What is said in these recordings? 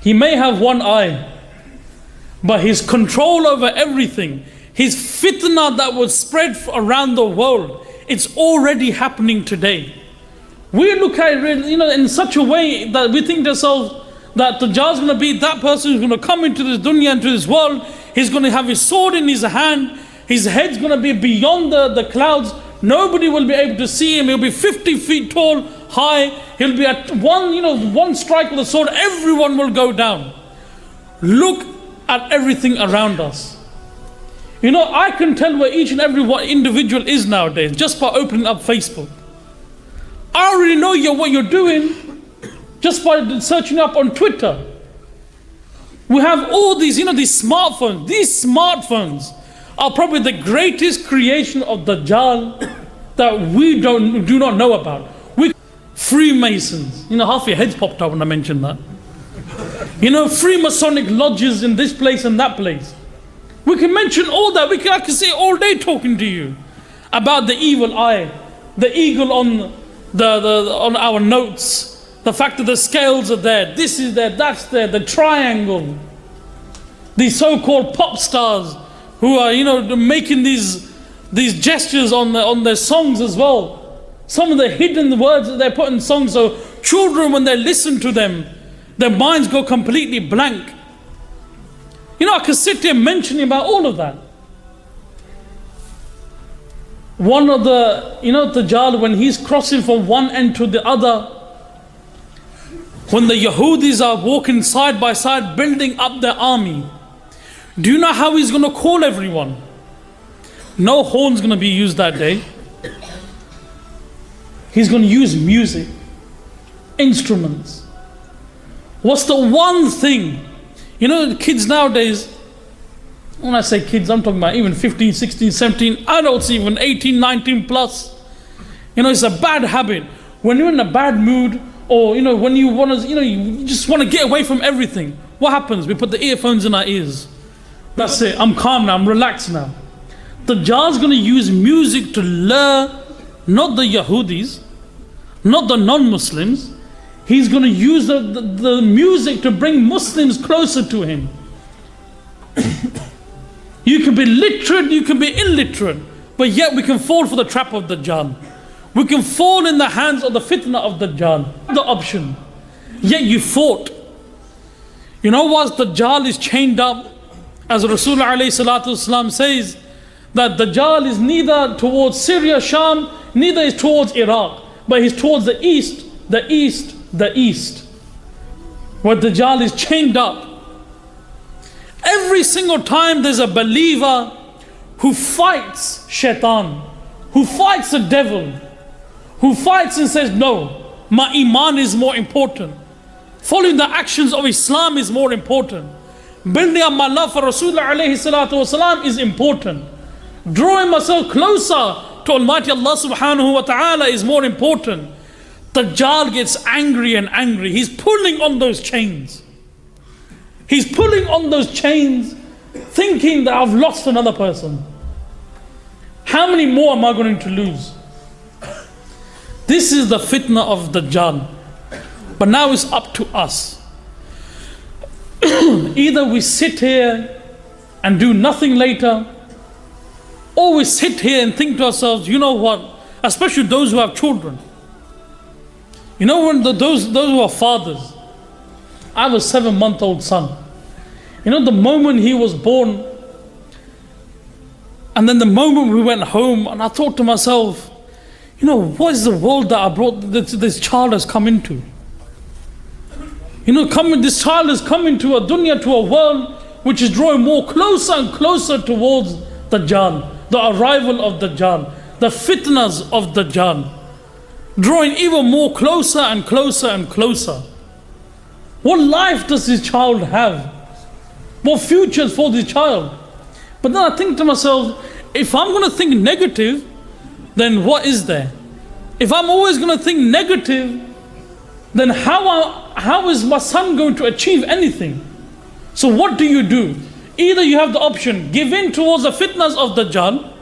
He may have one eye, but his control over everything, his fitna that was spread around the world, it's already happening today. We look at it, in such a way that we think to ourselves that Dajjal is going to be that person who's going to come into this dunya, into this world. He's going to have his sword in his hand. His head's going to be beyond the clouds. Nobody will be able to see him. He'll be 50 feet tall, high. He'll be at one strike with a sword. Everyone will go down. Look at everything around us. I can tell where each and every individual is nowadays just by opening up Facebook. I already know what you're doing just by searching up on Twitter. We have all these, these smartphones. These smartphones are probably the greatest creation of Dajjal that we do not know about. Freemasons. Half your heads popped up when I mentioned that. Freemasonic lodges in this place and that place. We can mention all that. I can say all day talking to you about the evil eye, the eagle on on our notes, the fact that the scales are there, this is there, that's there, the triangle. These so-called pop stars who are, making these gestures on their songs as well. Some of the hidden words that they put in songs, so children, when they listen to them, their minds go completely blank. I could sit here mentioning about all of that. One of the, Dajjal, when he's crossing from one end to the other, when the Yahudis are walking side by side, building up their army, do you know how he's going to call everyone? No horn's going to be used that day. He's going to use music, instruments. What's the one thing? The kids nowadays, when I say kids, I'm talking about even 15, 16, 17, adults even, 18, 19 plus. It's a bad habit. When you're in a bad mood, or when you want to, you just want to get away from everything. What happens? We put the earphones in our ears. That's it. I'm calm now. I'm relaxed now. Dajjal's going to use music to lure not the Yahudis, not the non-Muslims. He's going to use the music to bring Muslims closer to him. You can be literate, you can be illiterate, but yet we can fall for the trap of Dajjal. We can fall in the hands of the fitna of Dajjal. The option. Yet you fought. Once Dajjal is chained up, as Rasulullah ﷺ says, that Dajjal is neither towards Syria, Sham, neither is towards Iraq, but he's towards the east, the east, the east, where Dajjal is chained up. Every single time there's a believer who fights shaitan, who fights the devil, who fights and says, no, my iman is more important. Following the actions of Islam is more important. Building up my love for Rasulullah ﷺ is important. Drawing myself closer to Almighty Allah subhanahu wa ta'ala is more important. Dajjal gets angry and angry. He's pulling on those chains. He's pulling on those chains, thinking that I've lost another person. How many more am I going to lose? This is the fitna of Dajjal. But now it's up to us. Either we sit here and do nothing later, or we sit here and think to ourselves, you know what, especially those who have children. When those who are fathers, I have a 7-month-old son. The moment he was born, and then the moment we went home, and I thought to myself, what is the world that I brought this child has come into? This child has come into a dunya, to a world which is drawing more closer and closer towards Dajjal, the arrival of Dajjal, the fitnas of Dajjal, drawing even more closer and closer and closer. What life does this child have? What future is for this child? But then I think to myself, if I'm going to think negative, then what is there? If I'm always going to think negative, then how is my son going to achieve anything? So what do? Either you have the option, give in towards the fitnas of Dajjal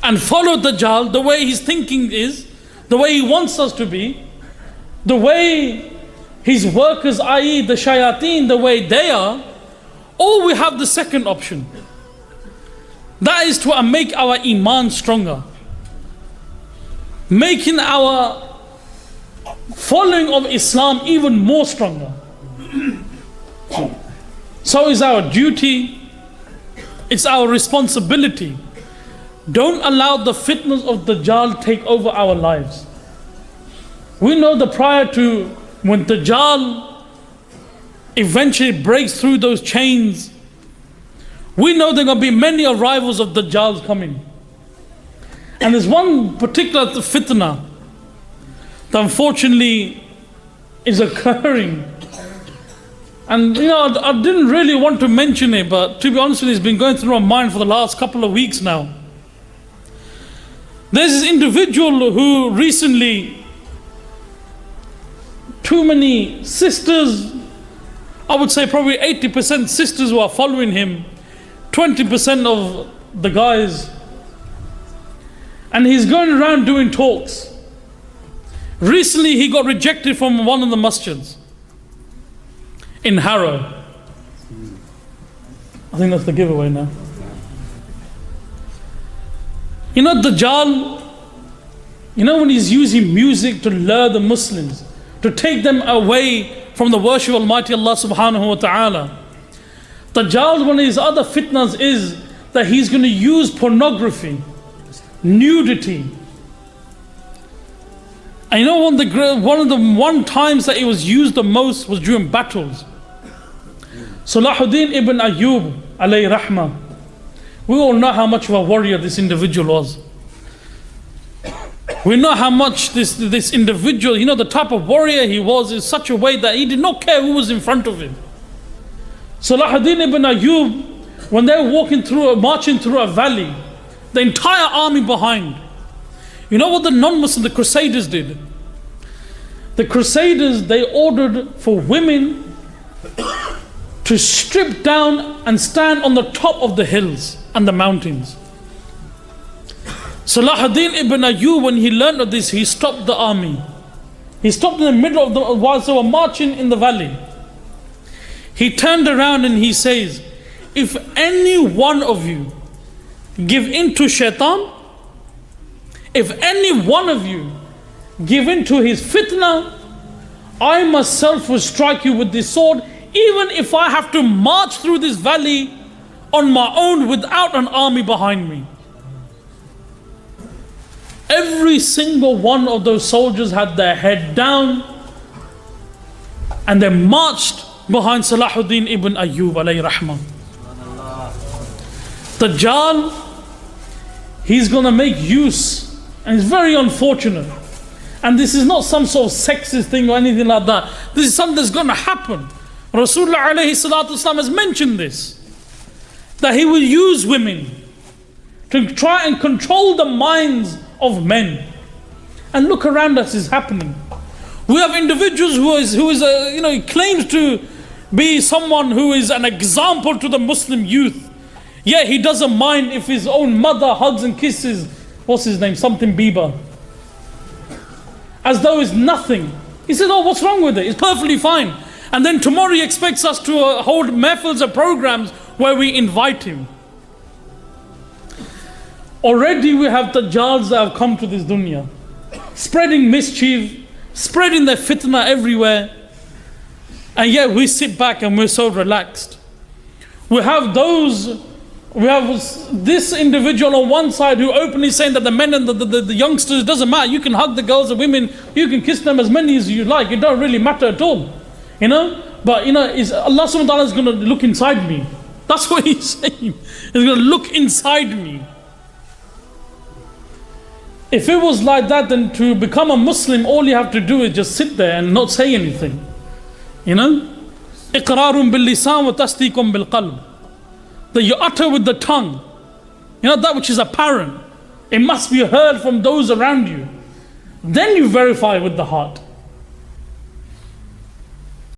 and follow Dajjal the way his thinking is, the way he wants us to be, the way his workers, i.e. the shayateen, the way they are, or we have the second option. That is to make our iman stronger, making our following of Islam even more stronger. So is our duty, it's our responsibility. Don't allow the fitnas of Dajjal take over our lives. We know that prior to when Dajjal eventually breaks through those chains, we know there are going to be many arrivals of Dajjals coming. And there's one particular fitna that unfortunately is occurring. And I didn't really want to mention it, but to be honest with you, it's been going through my mind for the last couple of weeks now. There's this individual who recently, too many sisters, I would say probably 80% sisters who are following him, 20% of the guys. And he's going around doing talks. Recently he got rejected from one of the masjids in Harrow. I think that's the giveaway now. Dajjal, when he's using music to lure the Muslims, to take them away from the worship of Almighty Allah subhanahu wa ta'ala. Dajjal, one of his other fitnas is that he's going to use pornography, nudity. And one times that it was used the most was during battles. Salahuddin ibn Ayyub alayhi rahmah. We all know how much of a warrior this individual was. We know how much this individual, the type of warrior he was in such a way that he did not care who was in front of him. Salahuddin ibn Ayyub, when they were marching through a valley, the entire army behind. You know what the Crusaders did? The Crusaders, they ordered for women to strip down and stand on the top of the hills and the mountains. Salahuddin ibn Ayyub, when he learned of this, he stopped the army. He stopped in the middle of whilst they were marching in the valley. He turned around and he says, if any one of you give in to shaitan, if any one of you give in to his fitna, I myself will strike you with this sword, even if I have to march through this valley on my own without an army behind me. Every single one of those soldiers had their head down and they marched behind Salahuddin ibn Ayyub alayhi rahmah. Dajjal, he's going to make use, and it's very unfortunate. And this is not some sort of sexist thing or anything like that. This is something that's going to happen. Rasulullah alayhi salatu wasalam has mentioned this, that he will use women to try and control the minds of men. And look around us, is happening. We have individuals he claims to be someone who is an example to the Muslim youth. Yet he doesn't mind if his own mother hugs and kisses, what's his name, something Bieber, as though it's nothing. He said, oh, what's wrong with it? It's perfectly fine. And then tomorrow he expects us to hold mehfils or programs where we invite him. Already we have Dajjals that have come to this dunya, spreading mischief, spreading their fitna everywhere. And yet we sit back and we're so relaxed. We have this individual on one side who openly saying that the men and the youngsters, it doesn't matter, you can hug the girls and women, you can kiss them as many as you like, it don't really matter at all. But is Allah subhanahu wa ta'ala is going to look inside me. That's what he's saying. He's going to look inside me. If it was like that, then to become a Muslim, all you have to do is just sit there and not say anything. Iqrarun bil lisan wa tasdiqun bil qalb. That you utter with the tongue. That which is apparent. It must be heard from those around you. Then you verify with the heart.